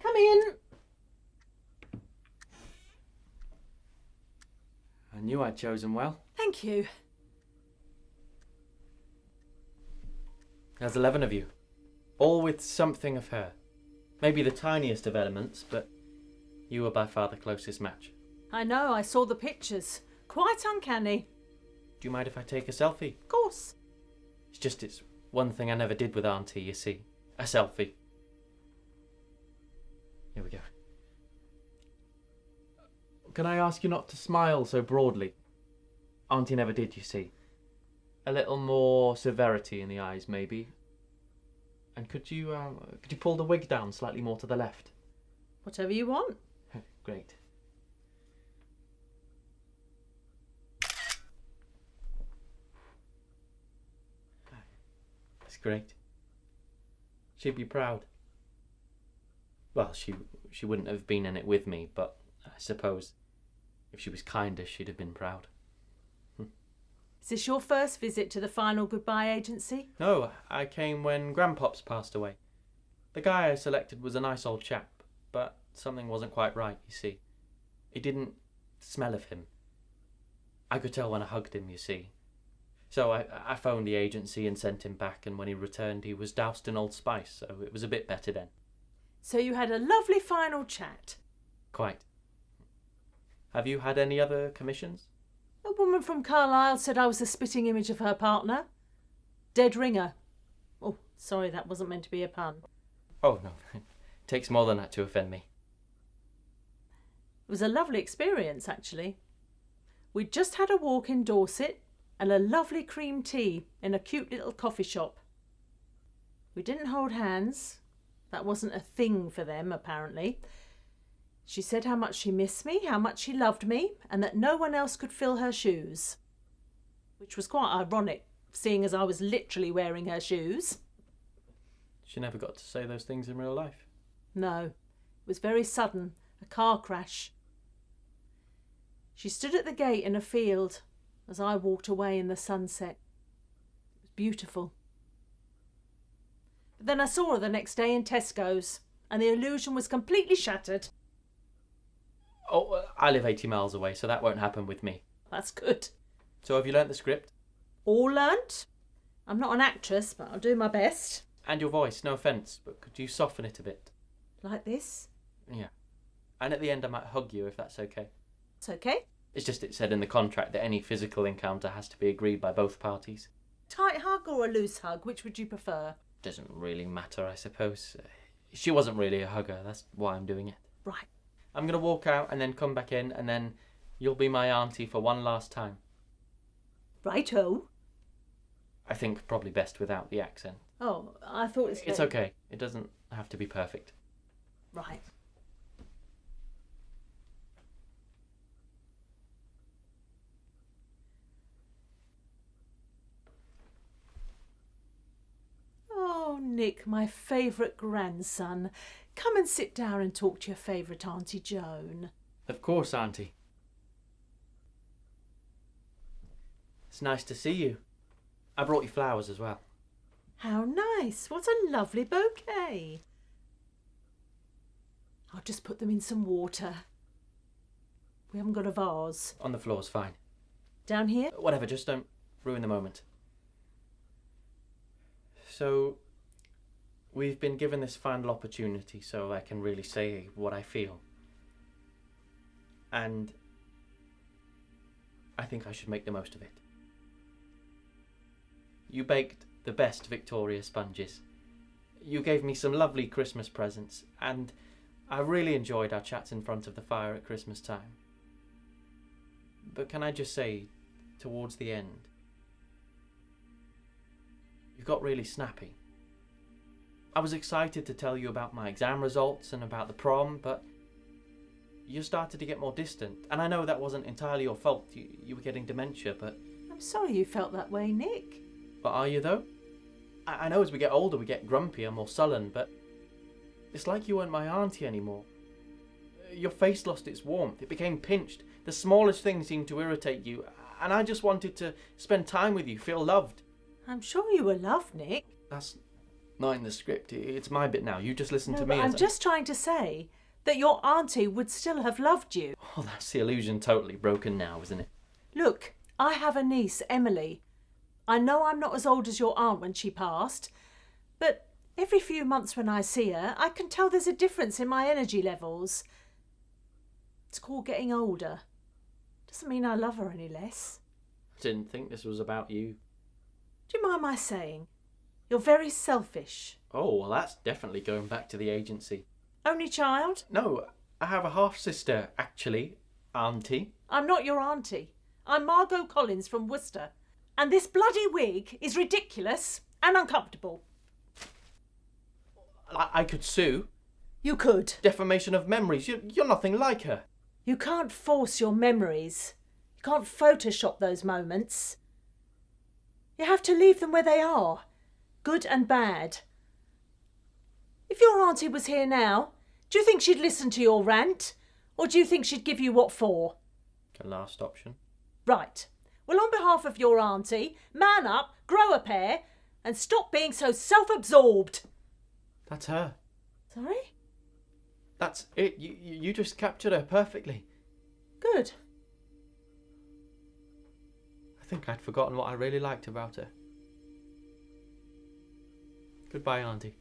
Come in. I knew I'd chosen well. Thank you. There's 11 of you, all with something of her. Maybe the tiniest of elements, but you were by far the closest match. I know, I saw the pictures. Quite uncanny. Do you mind if I take a selfie? Of course. It's one thing I never did with Auntie, you see. A selfie. Here we go. Can I ask you not to smile so broadly? Auntie never did, you see. A little more severity in the eyes, maybe. And could you pull the wig down slightly more to the left? Whatever you want. Great. That's great. She'd be proud. Well, she wouldn't have been in it with me, but I suppose if she was kinder, she'd have been proud. Is this your first visit to the Final Goodbye agency? No, I came when Grandpops passed away. The guy I selected was a nice old chap, but something wasn't quite right, you see. It didn't smell of him. I could tell when I hugged him, you see. So I phoned the agency and sent him back, and when he returned he was doused in Old Spice, so it was a bit better then. So you had a lovely final chat. Quite. Have you had any other commissions? A woman from Carlisle said I was a spitting image of her partner. Dead ringer. Oh, sorry, that wasn't meant to be a pun. Oh, no. It takes more than that to offend me. It was a lovely experience, actually. We'd just had a walk in Dorset and a lovely cream tea in a cute little coffee shop. We didn't hold hands. That wasn't a thing for them, apparently. She said how much she missed me, how much she loved me, and that no one else could fill her shoes. Which was quite ironic, seeing as I was literally wearing her shoes. She never got to say those things in real life. No, it was very sudden, a car crash. She stood at the gate in a field as I walked away in the sunset. It was beautiful. But then I saw her the next day in Tesco's, and the illusion was completely shattered. Oh, I live 80 miles away, so that won't happen with me. That's good. So have you learnt the script? All learnt. I'm not an actress, but I'll do my best. And your voice, no offence, but could you soften it a bit? Like this? Yeah. And at the end I might hug you if that's okay. It's okay. It's just it said in the contract that any physical encounter has to be agreed by both parties. Tight hug or a loose hug, which would you prefer? Doesn't really matter, I suppose. She wasn't really a hugger, that's why I'm doing it. Right. I'm going to walk out and then come back in, and then you'll be my auntie for one last time. Righto. I think probably best without the accent. Oh, I thought It's okay. It doesn't have to be perfect. Right. Oh, Nick, my favourite grandson. Come and sit down and talk to your favourite Auntie Joan. Of course, Auntie. It's nice to see you. I brought you flowers as well. How nice. What a lovely bouquet. I'll just put them in some water. We haven't got a vase. On the floor's fine. Down here? Whatever, just don't ruin the moment. So, we've been given this final opportunity so I can really say what I feel. And I think I should make the most of it. You baked the best Victoria sponges. You gave me some lovely Christmas presents, and I really enjoyed our chats in front of the fire at Christmas time. But can I just say, towards the end, you got really snappy. I was excited to tell you about my exam results and about the prom, but you started to get more distant. And I know that wasn't entirely your fault. You were getting dementia, but... I'm sorry you felt that way, Nick. But are you, though? I know as we get older we get grumpier, more sullen, but it's like you weren't my auntie anymore. Your face lost its warmth. It became pinched. The smallest thing seemed to irritate you, and I just wanted to spend time with you, feel loved. I'm sure you were loved, Nick. That's Not in the script. It's my bit now. You just listen No, to but me. I'm just trying to say that your auntie would still have loved you. Oh, that's the illusion totally broken now, isn't it? Look, I have a niece, Emily. I know I'm not as old as your aunt when she passed, but every few months when I see her, I can tell there's a difference in my energy levels. It's called getting older. Doesn't mean I love her any less. I didn't think this was about you. Do you mind my saying? You're very selfish. Oh, well, that's definitely going back to the agency. Only child? No, I have a half-sister, actually. Auntie. I'm not your auntie. I'm Margot Collins from Worcester. And this bloody wig is ridiculous and uncomfortable. I could sue. You could. Defamation of memories. You're nothing like her. You can't force your memories. You can't Photoshop those moments. You have to leave them where they are, good and bad. If your auntie was here now, do you think she'd listen to your rant? Or do you think she'd give you what for? The last option. Right. Well, on behalf of your auntie, man up, grow a pair, and stop being so self-absorbed. That's her. Sorry? That's it. You just captured her perfectly. Good. I think I'd forgotten what I really liked about her. Goodbye, Auntie.